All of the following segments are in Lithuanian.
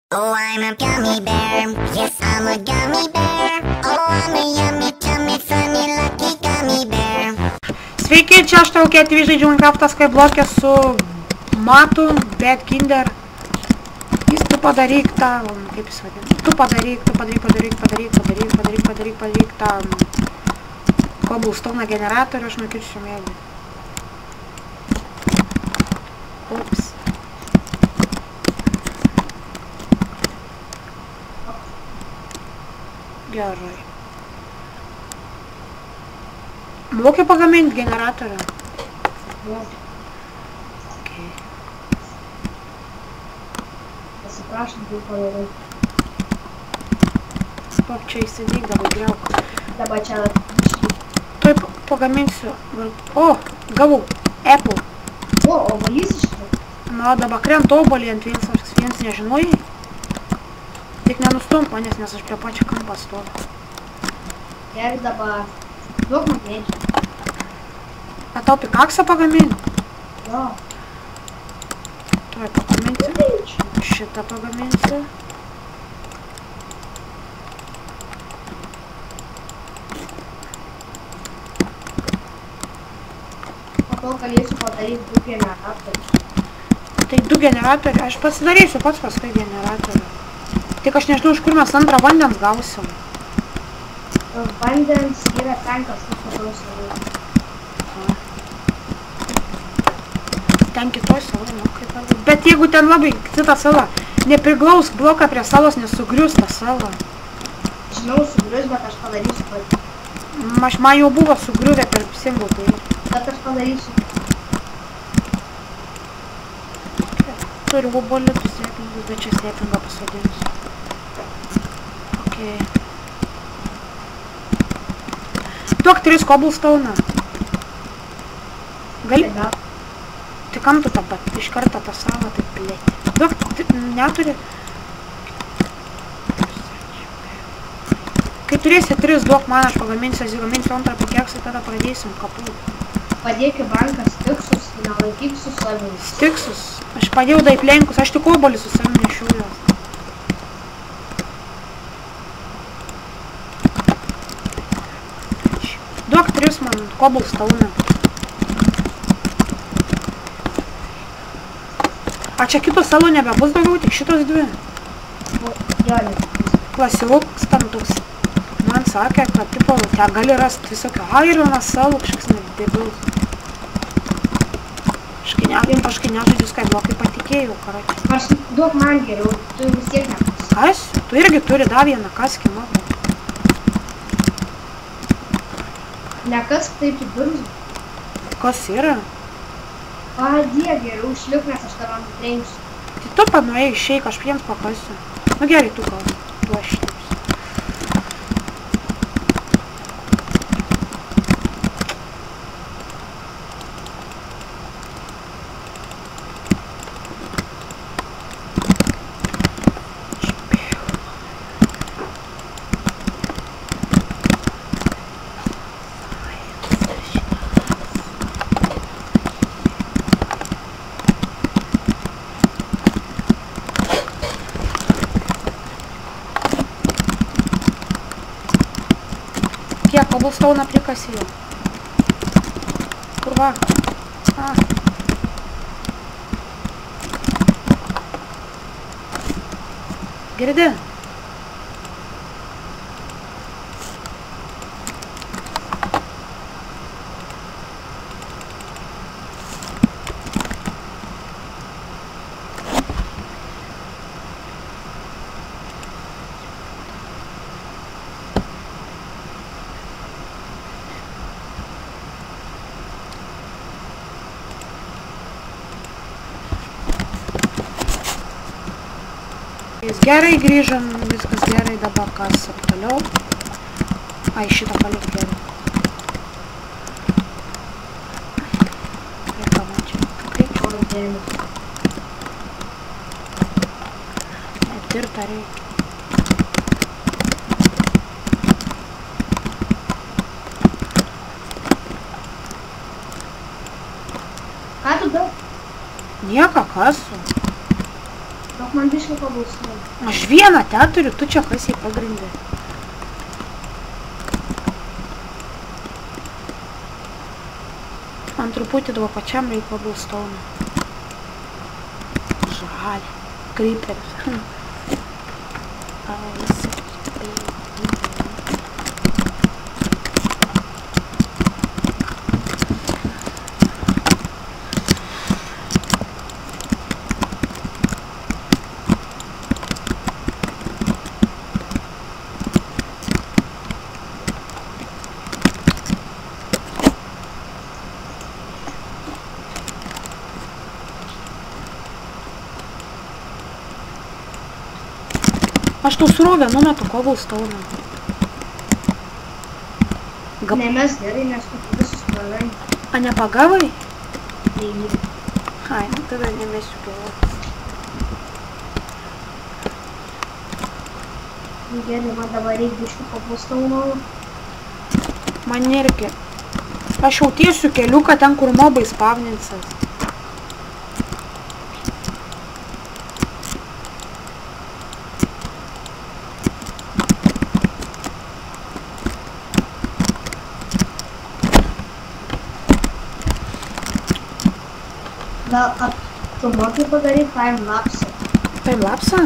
Oh, I'm a gummy bear. Yes, I'm a gummy bear. Oh, I'm a yummy, tummy, funny, lucky gummy bear. Sveiki, čia aš tau ketvi žaidžiu Minecraftą Skyblock'e su Matu, Bad Kinder. Jis tu padaryk tą, kaip jis vadina, tu padaryk tą cobblestone generatorių, aš nukirčiu mėgį. Ups. Gerai. Moki pagaminti generatorių? Okay. Pasiprašom, kaip padarai. Pop čia įsidėk, dabar griauk. Dabar čia Tuoj pagaminsiu. O, gavau. Apple. O, obuolys iš čia? Na, dabar krent obuolį ant viens nežinojai. Tik nenustump manęs, nes aš prie pačio kampą stoviu. Gerai, dabar duok man mėdžią. A tau pikaksą pagaminti? Jo. Tuoj pagaminsiu. Šitą pagaminsiu. Po to galėsiu padaryti 2 generatorius. Tai 2 generatoriai. Aš pasidarysiu pats paskui generatorių. Tik aš nežinau, iš kur mes antrą vandens gausim. Vandens yra ten kažkur paklausiu. Ten kitoj salai, nu kaip ar... Bet jeigu ten labai kita sala, nepriglaus bloką prie salos, nesugrius tą salą. Žinau, sugrius, bet aš padarysiu pati. Man jau buvo sugriuvę per single tai. Bet aš padarysiu. Turiu obuolius sėkmingus, bet čia sėkmingą pasodinsiu. Okay. Duok 3 cobblestone. Gali? Tai kam tu tą iš kartą tą salą taip plėti? Duok, neturi. Kai turėsi 3, duok man, aš pagaminsiu antrą pikeksą, tada pradėsim kapų. Padėk į banką stiksus, nelaikyk su savimi. Stiksus? Aš padėjau daiplenkus, aš tik obuolį su savimi nešiuoju. Duok 3 man cobblestone. A čia kitų salų nebebus daugiau, tik šitos 2. Gerai. Klasiukas tam toks. Man sakė, kad tipo, ten gali rasti visokio irono salų, kažkas nedebilus. Aš kai nežaidžiu Skyblock'ai patikėjau, karočiui. Aš duok man geriau, tu vis tiek nekas. Kas? Tu irgi turi dar vieną kaskį, matau. Nekas taip į biržą. Kas yra? Padėk geriau, išliuk, nes aš tavą nutrenksiu. Tai tu panuėjai išeik, aš jiems pakasiu. Nu gerai, tu gal. Tu aš šitaip. Kiek cobblestone prikasėjau? Kur va? A. Girdi? Gerai grįžom, viskas gerai, dabar kas toliau. Ai, šitą palik gerai. Reikia man čia. Kaip čia dėmės? Netirta reikia. Ką tu daug? Nieko, kasu. Daug man biškai pabūsime. Aš vieną teturiu, tu čia kas jį pagrindė. Man truputį duo pačiam reik pablstauną. Žalį. Kryperis. Aš tau srovę numetu koblstauną. Ne, mes gerai, nes tu visus prarai. A nepagavai? Neįmė. Ai, nu tada nemesiu galvoti. Gerai, man dabar reikia biškai pabūstauno. Man irgi. Aš jau tiesiu keliuką ten, kur mobai spavninsis. Gal tu mokai padaryti timelapsą? Timelapsą?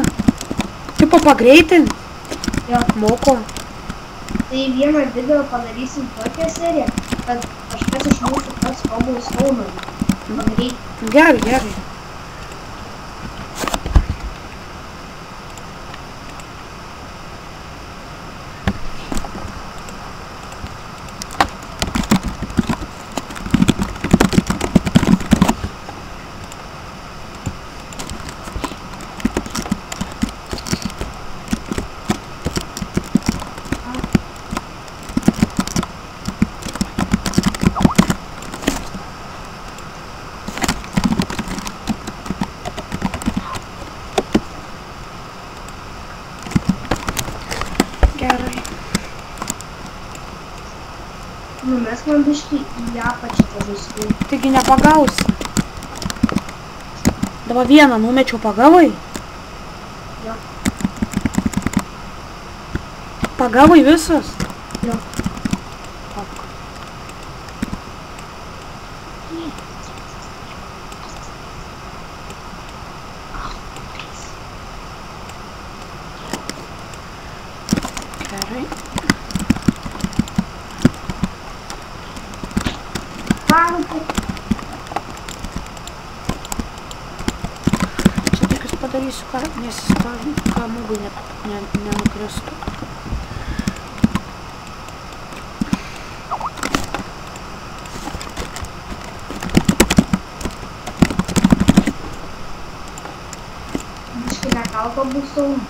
Tipo pagreitint? Jo. Moko. Tai vieną video padarysim tokią seriją, kad kažkas iš mūsų pats cobblestone padaryti. Gerai, gerai. Gerai. Numesk man biškai į apačią pažaistų. Taigi nepagausi. Dabar vieną numečiau, pagavai? Jo. Pagavai visus? Jo. Ok. Gerai. Čia tik jūs padarysiu, nes kamugai nenukristų. Biškai nekalko būstum.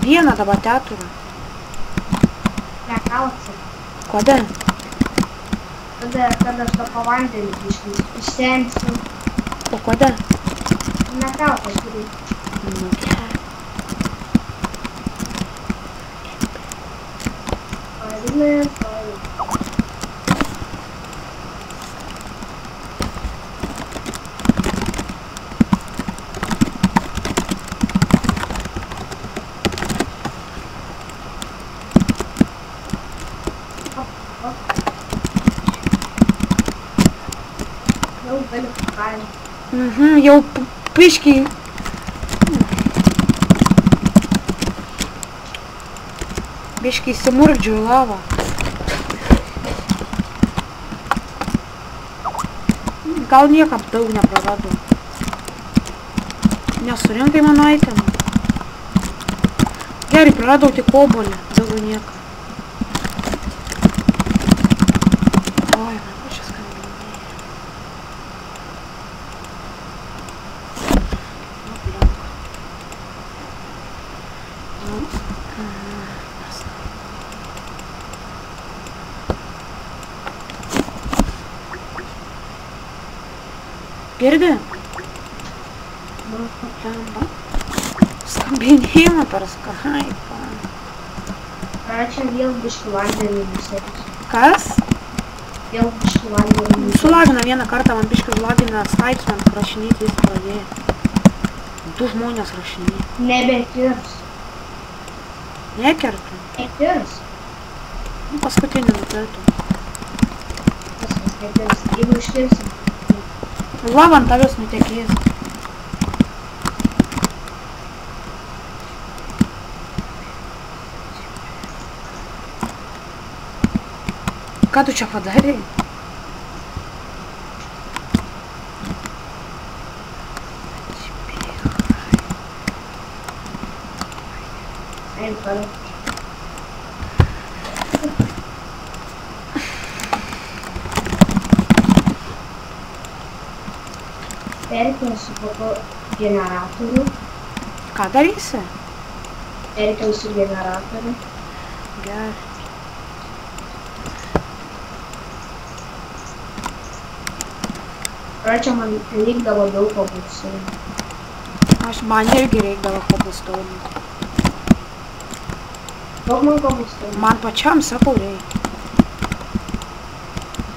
Vieną dabar teturiu. Nekalksi. Kodėl? Kada aš to pavandenį biškai išsemsiu. O kodėl? Nekalko turi. Nu, gerai. Parinai. Jau galiu pakalti. Jau piškiai. Biškiai įsimurkdžiu į lavą. Gal niekam daug nepraradu. Nesurinkai mano itemą. Gerai, praradau tik obuolį. Daugiau nieką. Oi, man pačias skambinėja. Girdi? Skambinėjimą per Skype'ą. Čia vėl biškai vandenį nusėdus. Kas? Vėl biškai vandenį nusėdus. Sulagina vieną kartą, man biškai užlagina Skype'ą, man prašinyti vis pradėjo. kitų žmonės rašinėja. Nebekirs. Nekertu. Nekirs. Paskutinį nukirtu. Viskas nekirs. Jeigu iškirsim. Lava ant tavęs nutekės. Ką tu čia padarei? Ein toliau. Perkelsiu po to generatorių. Ką darysi? Perkelsiu generatorių. Gerai. Pradžia man reikdavo daug kopulsų. Man irgi reikdavo kopulstonų. Daug man kopulsų. Man pačiam, sakau, reikia.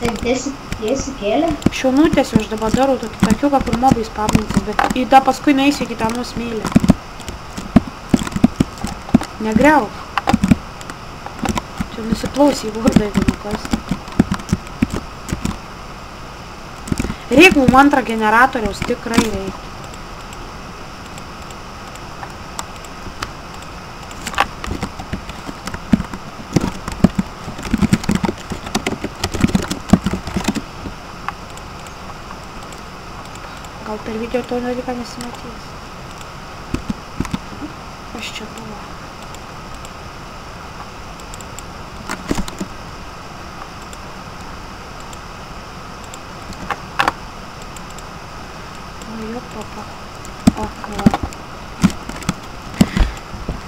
Tai tiesi kėlė? Šaunutėsiu aš dabar darau tokį takiuką, kur mobai spavninsis, bet į tą paskui neįsiu iki tą nusmėlę. Negriauk. Čia nusiplausi į vardą, jeigu nukas. Reik mum antrą generatoriaus, tikrai reikia. Gal per video to dalyką nesimatys. Kas čia buvo? Jo, papa. O, va.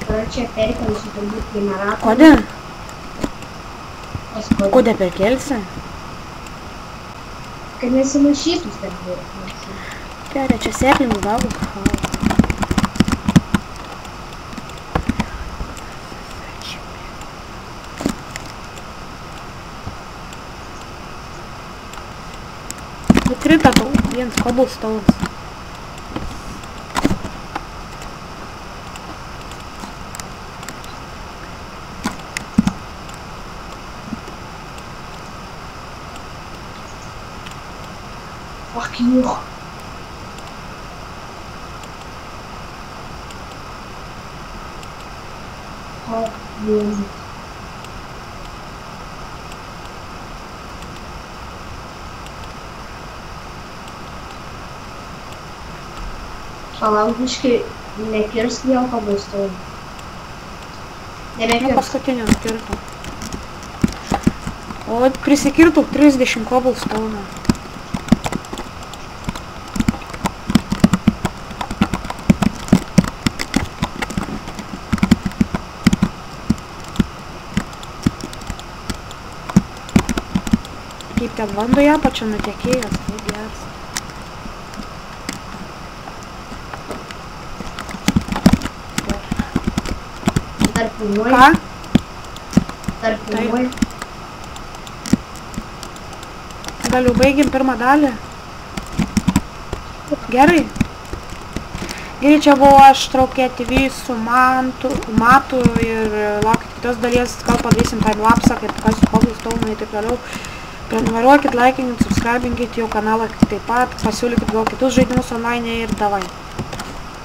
Pradžia perkelsiu turbūt generatorių. Kodėl? Paskui. Kodėl perkelsi? Kad nesimašytų starp. Gerai, čia sėklinių gavau. Nukrita tau vienas cobblestones. Fuck you. Fuck you. Palauk biškai, nekirsk vėl kopulstonų. Nu, Nebekirs. paskutinį nukirtau. O prisikirtau 30 cobblestone. Kaip ten vandoje apačia nutekėjęs, tai geras. Dar filmuoji. Ką? Dar filmuoji. Gal jau baigim pirmą dalį? Gerai. Gerai, čia buvo aš Traukė TV su Matu ir laukit kitos dalies, gal padarysim timelapsą, kaip kas su cobblestone ir taip toliau. Prenumeruokit, laikinkit, subscribinkit jau kanalą taip pat, pasiūlykit gal kitus žaidimus online ir davai.